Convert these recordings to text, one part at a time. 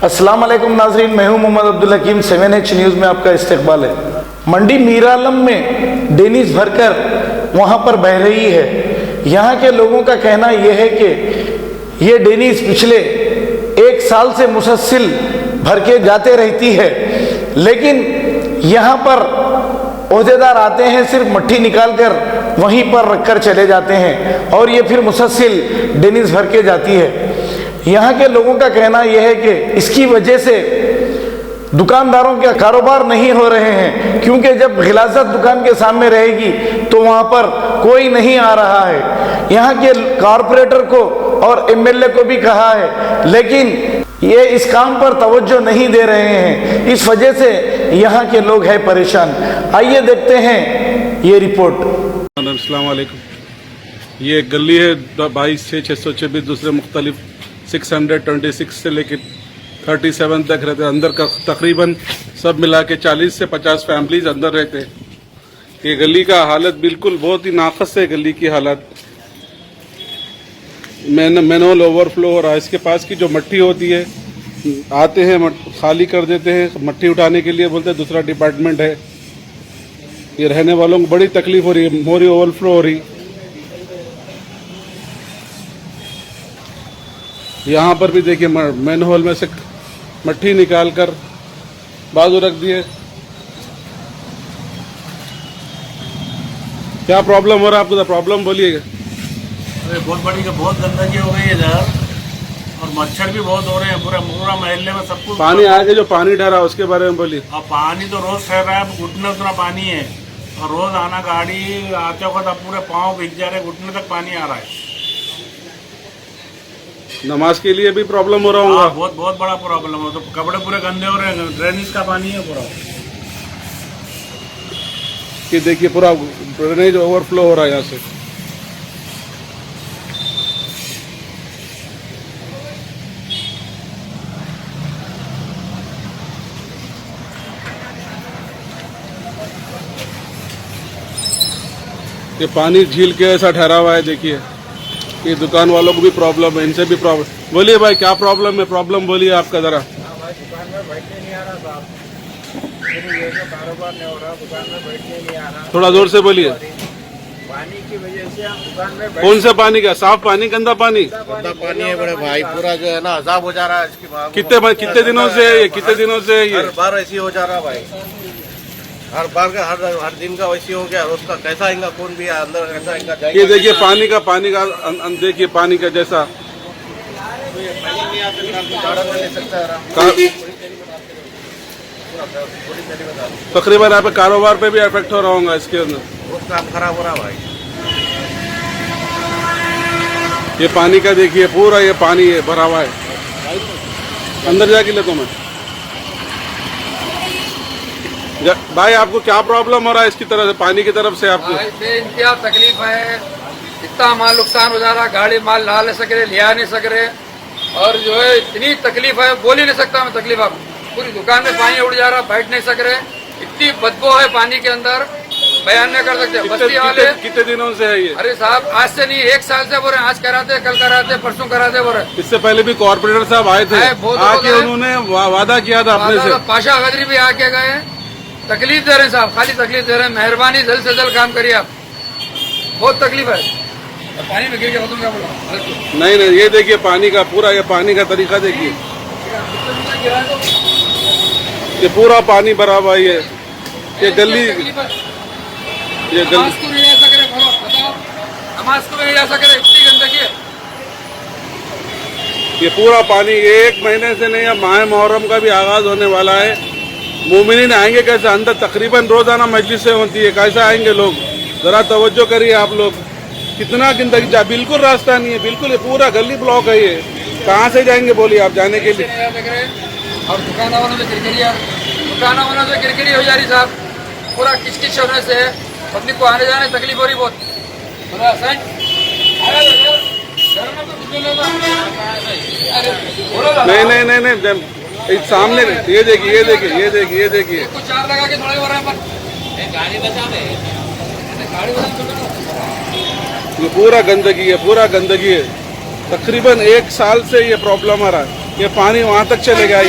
अस्सलाम वालेकुम नाज़रीन, मैं हूं मोहम्मद अब्दुल हकीम। 7H न्यूज़ में आपका इस्तकबाल है। मंडी मीरालम में डेनिस भरकर वहां पर बह रही है। यहां के लोगों का कहना यह है कि ये डेनिस पिछले 1 साल से मुसलसल भर के जाते रहती है, लेकिन यहाँ पर ओहदेदार आते हैं, सिर्फ मट्टी निकालकर वहीं पर रखकर चले जाते हैं और ये फिर मुसलसल डेनिस भर के जाती है। यहाँ के लोगों का कहना यह है कि इसकी वजह से दुकानदारों के कारोबार नहीं हो रहे हैं, क्योंकि जब गिलाज़त दुकान के सामने रहेगी तो वहाँ पर कोई नहीं आ रहा है। यहाँ के कॉरपोरेटर को और MLA को भी कहा है, लेकिन ये इस काम पर तवज्जो नहीं दे रहे हैं। इस वजह से यहाँ के लोग हैं परेशान। आइए देखते हैं ये रिपोर्ट। अस्सलाम वालेकुम। ये गली है 22/6/626, दूसरे मुख्तलिफ 626 से लेकर 37 तक रहते हैं। अंदर का तकरीबन सब मिला के 40 से 50 फैमिलीज अंदर रहते हैं। ये गली का हालत बिल्कुल बहुत ही नाकस है। गली की हालत मैनहोल ओवरफ्लो हो रहा है। इसके पास की जो मट्टी होती है, आते हैं खाली कर देते हैं। मट्टी उठाने के लिए बोलते हैं दूसरा डिपार्टमेंट है। ये रहने वालों को बड़ी तकलीफ हो रही है, मोरी ओवरफ्लो हो रही। यहाँ पर भी देखिए मैनहोल में से मट्टी निकाल कर बाजू रख दिए। क्या प्रॉब्लम हो रहा है आपको? प्रॉब्लम बोलिएगा। अरे बहुत गंदगी हो गई है इधर, और मच्छर भी बहुत हो रहे हैं। पूरा महल्ले में सब कुछ पानी आगे जो पानी ठहरा उसके बारे में बोलिए। अब पानी तो रोज ठहर रहा है, घुटने उतना पानी है, और रोज आना गाड़ी आते वक्त अब पूरे पाँव भीग जा रहे हैं, घुटने तक पानी आ रहा है। नमाज के लिए भी प्रॉब्लम हो रहा होगा। बहुत बड़ा प्रॉब्लम है। तो कपड़े पूरे गंदे हो रहे हैं, ड्रेनेज का पानी है पूरा। कि देखिए पूरा ड्रेनेज ओवरफ्लो हो रहा है यहाँ से। ये पानी झील के ऐसा ठहरा हुआ है। देखिए ये दुकान वालों को भी प्रॉब्लम है, इनसे भी प्रॉब्लम। बोलिए भाई, क्या प्रॉब्लम है? प्रॉब्लम बोलिए आपका जरा। दुकान में बैठने नहीं आ रहा साहब, कारोबार नहीं हो रहा, दुकान में बैठने नहीं आ रहा। थोड़ा जोर से बोलिए। पानी की वजह से हम दुकान में कौन से पानी का? साफ पानी, गंदा पानी? गंदा पानी है बड़े भाई। पूरा जो है ना अजाब हो जा रहा है इसकी। कितने दिनों से है ये? कितने दिनों से है ये? हर बार ऐसी हो जा रहा है भाई। हर बार का हर दिन का वैसी हो गया। रोज का कैसा आएगा? कौन भी अंदर कैसा आएगा? ये देखिए पानी का देखिए पानी का जैसा तकरीबन यहाँ पे कारोबार पे भी इफेक्ट हो रहा होगा इसके अंदर। बहुत काम खराब हो रहा भाई। ये पानी का देखिए पूरा ये पानी है भरा हुआ है। अंदर जाके ले तो मैं भाई, आपको क्या प्रॉब्लम हो रहा है इसकी तरफ से, पानी की तरफ से? आपको बेइंतहा तकलीफ है। इतना माल नुकसान हो जा रहा, गाड़ी माल ला ले सक रहे, लिया नहीं सक रहे, और जो है इतनी तकलीफ है, बोल ही नहीं सकता मैं तकलीफ। आप पूरी दुकान में पानी उड़ जा रहा, बैठ नहीं सक रहे, इतनी बदबू है पानी के अंदर, बयान नहीं कर सकते। बस्ती वाले कितने दिनों से है ये? अरे साहब आज से नहीं, 1 साल से बोल रहे हैं। आज कराते, कल कराते, परसों कराते बोल रहे। इससे पहले भी कॉर्पोरेटर साहब आए थे, आके उन्होंने वादा किया था अपने से। पाशा गदरी भी आके गए। तकलीफ दे रहे हैं साहब, खाली तकलीफ दे रहे हैं। मेहरबानी जल्द से जल्द काम करिए आप, बहुत तकलीफ है। पानी में गिर गया क्या बोला? नहीं, ये देखिए पानी का पूरा, ये पानी का तरीका देखिए। ये पूरा पानी भरा हुआ है। ये गली, ये गली नमाज को नहीं जा सक रहे, बताओ, नमाज को नहीं जा सक रहे, इतनी गंदगी है। ये पूरा पानी 1 महीने से नहीं, अब माह मुहर्रम का भी आगाज होने वाला है। मोमिनीन आएंगे कैसे अंदर? तकरीबन रोजाना मजलिसें होती है, कैसे आएंगे लोग? जरा तवज्जो करिए आप लोग। कितना गंदगी जा, बिल्कुल रास्ता नहीं है, बिल्कुल ये पूरा गली ब्लॉक है। ये कहाँ से जाएंगे बोलिए आप जाने के लिए? और दुकान वालों से किरकिरी हो जा रही साहब, पूरा किचकिच होने से पब्लिक को आने जाने तकलीफ हो रही बहुत। नहीं, सामने ये देखिए। कुछ चार लगा के थोड़े हो रहे हैं, गाड़ी बचा दे, गाड़ी बचा। ये पूरा गंदगी है। तकरीबन 1 साल से ये प्रॉब्लम आ रहा है। ये पानी वहां तक चलेगा।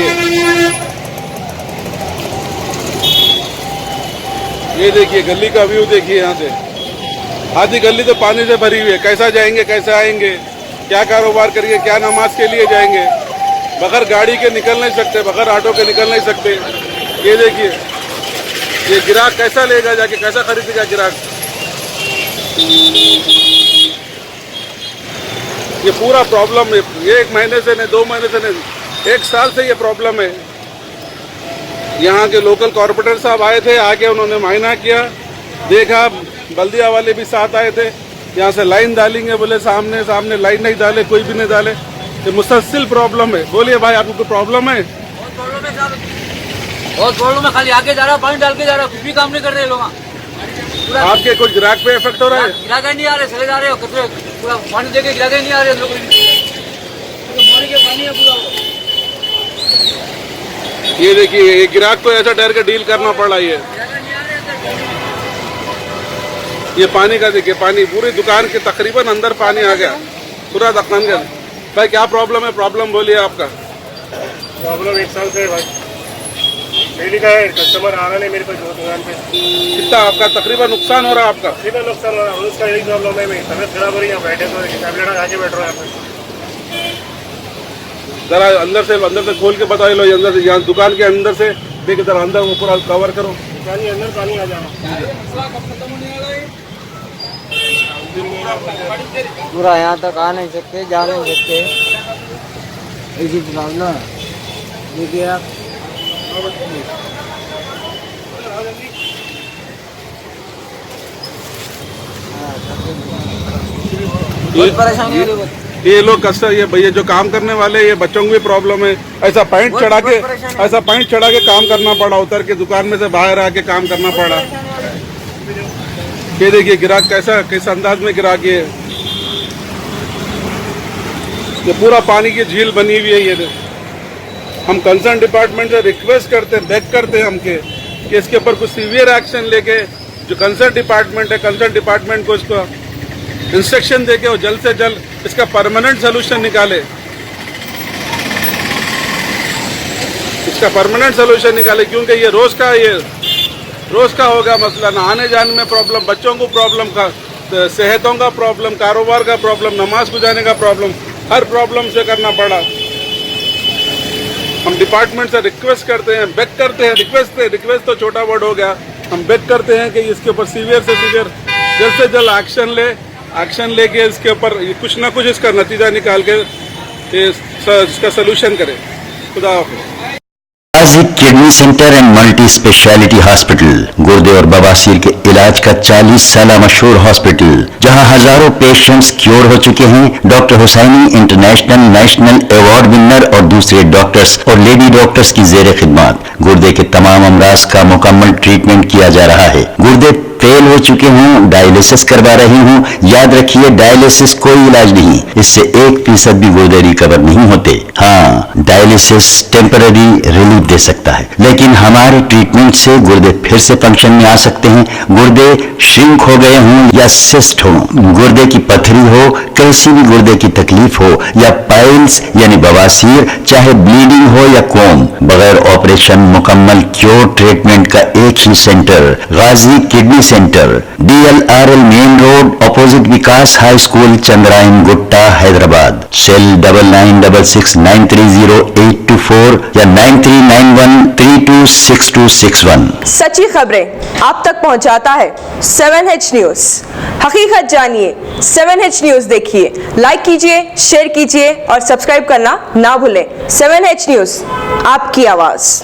ये देखिए गली का व्यू देखिए, यहाँ से आधी गली तो पानी से भरी हुई है। कैसा जाएंगे, कैसे आएंगे, क्या कारोबार करेंगे, क्या नमाज के लिए जाएंगे? बगैर गाड़ी के निकल नहीं सकते, बगैर ऑटो के निकल नहीं सकते। ये देखिए, ये ग्राहक कैसा लेगा जाके, कैसा खरीदेगा ग्राहक? ये पूरा प्रॉब्लम है। ये 1 महीने से नहीं, 2 महीने से नहीं, 1 साल से ये प्रॉब्लम है। यहाँ के लोकल कॉर्पोरेटर साहब आए थे, आके उन्होंने मायना किया, देखा, बल्दिया वाले भी साथ आए थे। यहाँ से लाइन डालेंगे बोले, सामने सामने लाइन नहीं डाले, कोई भी नहीं डाले। ये मुसलसिल प्रॉब्लम है। बोलिए भाई, आपको कोई प्रॉब्लम है? बहुत प्रॉब्लम है। खाली आगे जा रहा, पानी डाल के जा रहा, कुछ भी काम नहीं कर रहे लोग। आपके कोई ग्राहक पे इफेक्ट हो रहा है? गिराके नहीं आ रहे, चले जा रहे हो, पूरा पानी देके गिराके नहीं आ रहे लोग। मोरी के पानी है पूरा। ये देखिए, ये ग्राहक को ऐसा डर के डील करना पड़ा। ये पानी का देखिए, पानी पूरी दुकान के तकरीबन अंदर पानी आ गया, पूरा दुकान का। भाई क्या प्रॉब्लम है? प्रॉब्लम बोलिए आपका। प्रॉब्लम 1 साल से है भाई, डेली का है, कस्टमर आ रहा नहीं मेरे पास दुकान पे। कितना आपका तकरीबन नुकसान हो रहा है? आपका कितना नुकसान हो रहा है? उसका यही प्रॉब्लम है, मेरी तबियत खराब हो रही है, बैठे तो टैबलेट खा के बैठ रहा है। जरा अंदर से खोल के बताइए लो, अंदर से, यहाँ दुकान के अंदर से देख, इधर अंदर वो पूरा कवर करो। पानी अंदर, पानी आ जाना पूरा यहाँ तक आ नहीं सकते, जा नहीं सकते। ऐसी प्रॉब्लम देखिए आप। परेशानी हो रही है। ये लोग कस्टमर, ये भैया जो काम करने वाले, ये बच्चों को भी प्रॉब्लम है। ऐसा पैंट चढ़ा के काम करना पड़ा, उतर के दुकान में से बाहर आके काम करना पड़ा। ये देखिए ग्राहक कैसा, किस अंदाज में ग्राहक ये पूरा पानी की झील बनी हुई है। ये हम कंसर्न डिपार्टमेंट से रिक्वेस्ट करते हैं, बेग करते हैं हमके कि इसके ऊपर कुछ सीवियर एक्शन लेके, जो कंसर्न डिपार्टमेंट है, कंसर्न डिपार्टमेंट को इसको इंस्ट्रक्शन देके और जल्द से जल्द इसका परमानेंट सोल्यूशन निकाले, इसका परमानेंट सोल्यूशन निकाले। क्योंकि ये रोज का होगा मसला, ना आने जाने में प्रॉब्लम, बच्चों को प्रॉब्लम, का सेहतों का प्रॉब्लम, कारोबार का प्रॉब्लम, नमाज को जाने का प्रॉब्लम, हर प्रॉब्लम से करना पड़ा। हम डिपार्टमेंट से रिक्वेस्ट करते हैं, बेग करते हैं, रिक्वेस्ट तो छोटा वर्ड हो गया, हम बेग करते हैं कि इसके ऊपर सीवियर से सीवियर जल्द से जल्द एक्शन लेके इसके ऊपर कुछ ना कुछ इसका नतीजा निकाल के इसका सोल्यूशन करें। खुदा हाफिज़। Ghazi kidney centre and multi speciality hospital, गुर्दे और बवासीर के इलाज का 40 साल मशहूर हॉस्पिटल, जहां हजारों पेशेंट्स क्योर हो चुके हैं। Doctor Husaini international national award winner और दूसरे डॉक्टर्स और लेडी डॉक्टर्स की जेर खिदमत गुर्दे के तमाम अमराज का मुकम्मल ट्रीटमेंट किया जा रहा है। गुर्दे फेल हो चुके हों, डायलिसिस करवा रही हूं, याद रखिए डायलिसिस कोई इलाज नहीं, इससे 1% भी गुर्दे रिकवर नहीं होते। हाँ, डायलिसिस टेम्पररी रिलीफ दे सकता है, लेकिन हमारे ट्रीटमेंट से गुर्दे फिर से फंक्शन में आ सकते हैं। गुर्दे श्रिंक हो गए हों या सिस्ट हो, गुर्दे की पथरी हो, कैसी भी गुर्दे की तकलीफ हो, या पाइल्स यानी बवासीर, चाहे ब्लीडिंग हो या कोम, बगैर ऑपरेशन मुकम्मल क्योर ट्रीटमेंट का एक ही centre, Ghazi kidney centre, DLRL main road, opposite Vikas high school, Chandrayangutta, Hyderabad. Cell 9966930824 या 9391326261। सच्ची खबरें आप तक पहुंचाता है 7H न्यूज। हकीकत जानिए, 7H न्यूज देखिए, लाइक कीजिए, शेयर कीजिए और सब्सक्राइब करना ना भूलें। 7H न्यूज, आपकी आवाज।